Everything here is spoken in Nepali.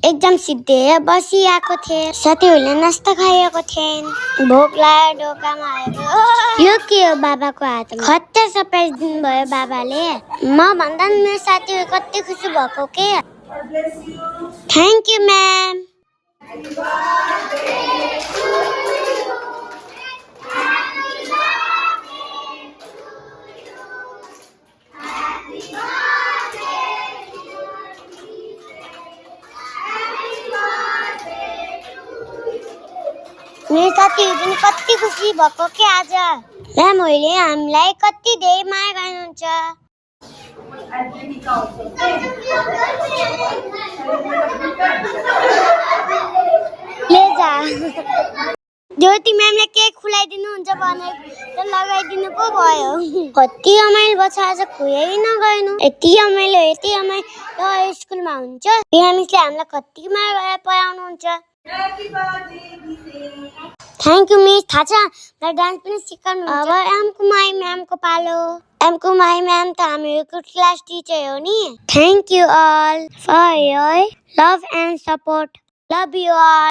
एकदम सिद्धे बसिआएको थिएँ। साथीहरूले नास्ता खाइएको थिएँ। भोक लाग्यो, ढोकामा आएको। यो के हो बाबाको हातमा? खत्ते सरप्राइज दिनुभयो बाबाले। म भन्दा मेरो साथीहरू कति खुसी भएको के। Thank you ma'am. मेरो साथीहरू पनि कति खुसी भएको के आज। म्यामहरूले हामीलाई कति धेरै माया गर्नुहुन्छ। ज्योति म्यामले केक खुलाइदिनुहुन्छ भने त लगाइदिनु पो भयो। कति रमाइलो भयो आज, खुबै नगर्नु। यति रमाइलो स्कुलमा हुन्छ। मिसले हामीलाई कति माया गरेर पढाउनुहुन्छ। Thank you miss. थाहा छ मलाई डान्स पनि सिकाउनु। अब एमकुमाई म्यामको पालो। एमकुमाई म्याम त हामीहरूको क्लास टिचर हो नि। Thank you all for your love and support. Love you all.